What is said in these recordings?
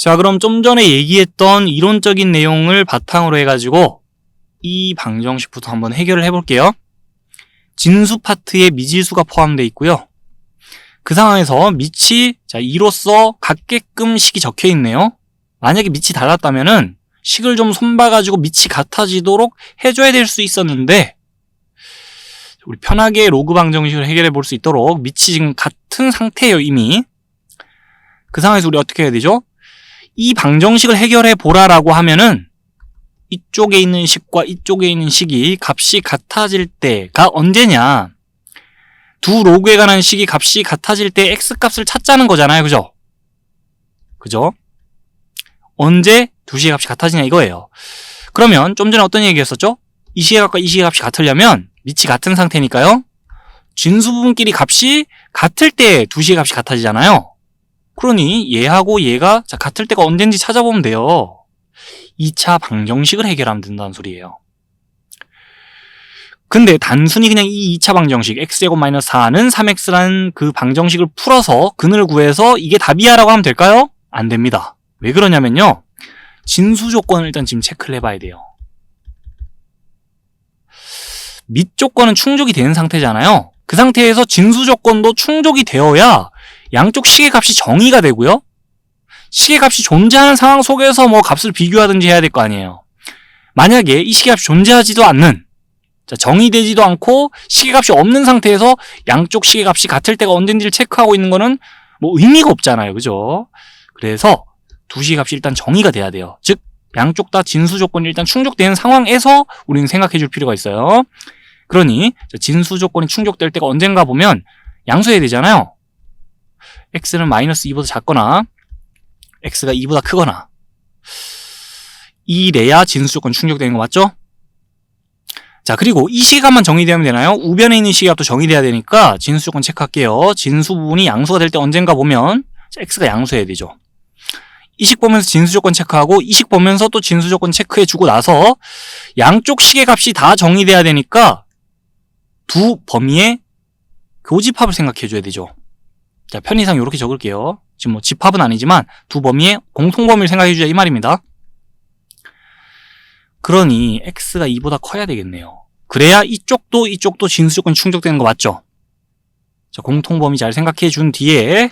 자, 그럼 좀 전에 얘기했던 이론적인 내용을 바탕으로 해가지고 이 방정식부터 한번 해결을 해볼게요. 진수 파트에 미지수가 포함되어 있고요. 그 상황에서 밑이 2로서 같게끔 식이 적혀 있네요. 만약에 밑이 달랐다면은 식을 좀 손봐가지고 밑이 같아지도록 해줘야 될 수 있었는데, 우리 편하게 로그 방정식을 해결해 볼 수 있도록 밑이 지금 같은 상태예요, 이미. 그 상황에서 우리 어떻게 해야 되죠? 이 방정식을 해결해 보라라고 하면은 이쪽에 있는 식과 이쪽에 있는 식이 값이 같아질 때가 언제냐? 두 로그에 관한 식이 값이 같아질 때 x값을 찾자는 거잖아요. 그죠? 그죠? 언제 두 식의 값이 같아지냐 이거예요. 그러면 좀 전에 어떤 얘기했었죠? 이 식의 값과 이 식의 값이 같으려면 밑이 같은 상태니까요. 진수 부분끼리 값이 같을 때 두 식의 값이 같아지잖아요. 그러니 얘하고 얘가 같을 때가 언젠지 찾아보면 돼요. 2차 방정식을 해결하면 된다는 소리예요. 근데 단순히 그냥 이 2차 방정식 x제곱 마이너스 4는 3x라는 그 방정식을 풀어서 근을 구해서 이게 답이야 라고 하면 될까요? 안 됩니다. 왜 그러냐면요, 진수 조건을 일단 지금 체크를 해봐야 돼요. 밑 조건은 충족이 되는 상태잖아요. 그 상태에서 진수 조건도 충족이 되어야 양쪽 식의 값이 정의가 되고요, 식의 값이 존재하는 상황 속에서 뭐 값을 비교하든지 해야 될 거 아니에요. 만약에 이 식의 값이 존재하지도 않는, 정의되지도 않고 식의 값이 없는 상태에서 양쪽 식의 값이 같을 때가 언젠지를 체크하고 있는 거는 뭐 의미가 없잖아요. 그죠? 그래서 두 식의 값이 일단 정의가 돼야 돼요. 즉 양쪽 다 진수 조건이 일단 충족되는 상황에서 우리는 생각해 줄 필요가 있어요. 그러니 진수 조건이 충족될 때가 언젠가 보면 양수해야 되잖아요. x는 마이너스 2보다 작거나 x가 2보다 크거나 이래야 진수 조건 충족되는 거 맞죠? 자, 그리고 이 식값만 정의되면 되나요? 우변에 있는 식값도 정의돼야 되니까 진수 조건 체크할게요. 진수 부분이 양수가 될 때 언젠가 보면 x가 양수해야 되죠. 이 식 보면서 진수 조건 체크하고 이 식 보면서 또 진수 조건 체크해주고 나서 양쪽 식의 값이 다 정의돼야 되니까 두 범위의 교집합을 생각해줘야 되죠. 자, 편의상 이렇게 적을게요. 지금 뭐 집합은 아니지만 두 범위의 공통범위를 생각해주자 이 말입니다. 그러니 x가 2보다 커야 되겠네요. 그래야 이쪽도 진수 조건이 충족되는 거 맞죠? 자, 공통범위 잘 생각해 준 뒤에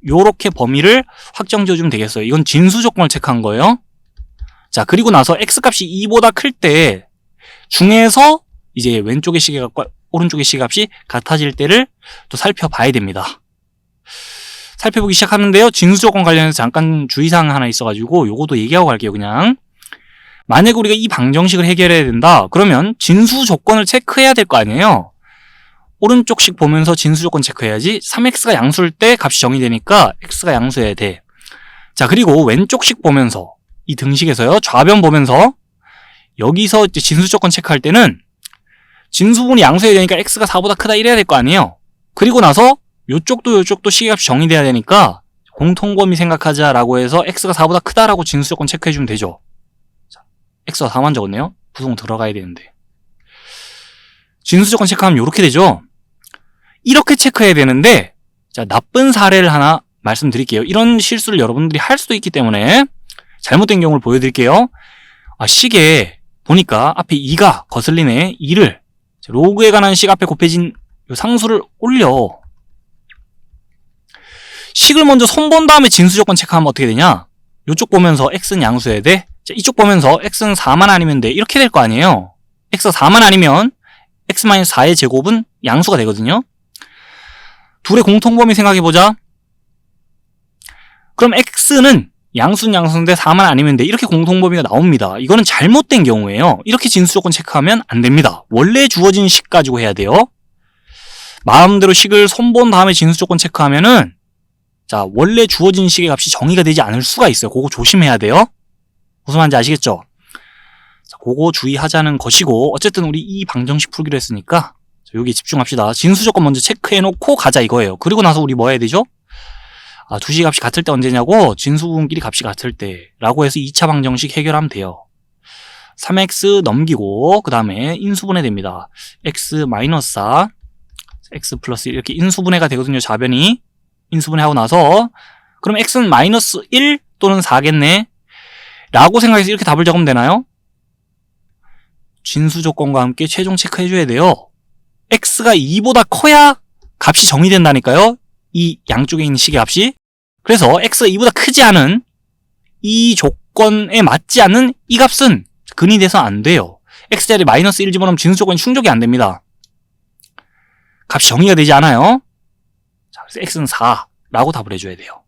요렇게 범위를 확정 지어주면 되겠어요. 이건 진수 조건을 체크한 거예요. 자, 그리고 나서 x값이 2보다 클 때 중에서 이제 왼쪽의 시계값과 오른쪽의 시계값이 같아질 때를 또 살펴봐야 됩니다. 살펴보기 시작하는데요, 진수 조건 관련해서 잠깐 주의사항 하나 있어가지고 요것도 얘기하고 갈게요. 그냥 만약에 우리가 이 방정식을 해결해야 된다 그러면 진수 조건을 체크해야 될 거 아니에요. 오른쪽식 보면서 진수 조건 체크해야지. 3x가 양수일 때 값이 정의되니까 x가 양수해야 돼. 자, 그리고 왼쪽식 보면서 이 등식에서요, 좌변 보면서 여기서 이제 진수 조건 체크할 때는 진수분이 양수해야 되니까 x가 4보다 크다 이래야 될 거 아니에요. 그리고 나서 요쪽도 식의 값이 정의돼야 되니까 공통범위 생각하자라고 해서 x가 4보다 크다라고 진수 조건 체크해주면 되죠. 자, x가 4만 적었네요. 부동 들어가야 되는데. 진수 조건 체크하면 이렇게 되죠. 이렇게 체크해야 되는데, 자, 나쁜 사례를 하나 말씀드릴게요. 이런 실수를 여러분들이 할 수도 있기 때문에 잘못된 경우를 보여드릴게요. 식에 보니까 앞에 2가 거슬리네. 2를 로그에 관한 식 앞에 곱해진 요 상수를 올려. 식을 먼저 손본 다음에 진수 조건 체크하면 어떻게 되냐? 요쪽 보면서 x는 양수해야 돼. 자, 이쪽 보면서 x는 4만 아니면 돼. 이렇게 될 거 아니에요. x가 4만 아니면 x-4의 제곱은 양수가 되거든요. 둘의 공통범위 생각해보자. 그럼 x는 양수는 양수인데 4만 아니면 돼. 이렇게 공통범위가 나옵니다. 이거는 잘못된 경우예요. 이렇게 진수 조건 체크하면 안 됩니다. 원래 주어진 식 가지고 해야 돼요. 마음대로 식을 손본 다음에 진수 조건 체크하면은, 자, 원래 주어진 식의 값이 정의가 되지 않을 수가 있어요. 그거 조심해야 돼요. 무슨 말인지 아시겠죠? 자, 그거 주의하자는 것이고, 어쨌든 우리 이 방정식 풀기로 했으니까 여기 집중합시다. 진수 조건 먼저 체크해놓고 가자 이거예요. 그리고 나서 우리 뭐 해야 되죠? 두 식의 값이 같을 때 언제냐고? 진수 부분끼리 값이 같을 때 라고 해서 2차 방정식 해결하면 돼요. 3x 넘기고 그 다음에 인수분해 됩니다. x-4 x 플러스 이렇게 인수분해가 되거든요. 좌변이 인수분해하고 나서 그럼 x는 -1 또 또는 4겠네 라고 생각해서 이렇게 답을 적으면 되나요? 진수 조건과 함께 최종 체크해줘야 돼요. x가 2보다 커야 값이 정의된다니까요. 이 양쪽에 있는 식의 값이. 그래서 x가 2보다 크지 않은 이 조건에 맞지 않는 이 값은 근이 돼서 안 돼요. x자리 마이너스 1 집어넣으면 진수 조건이 충족이 안 됩니다. 값이 정의가 되지 않아요. 자, 그래서 x는 4라고 답을 해줘야 돼요.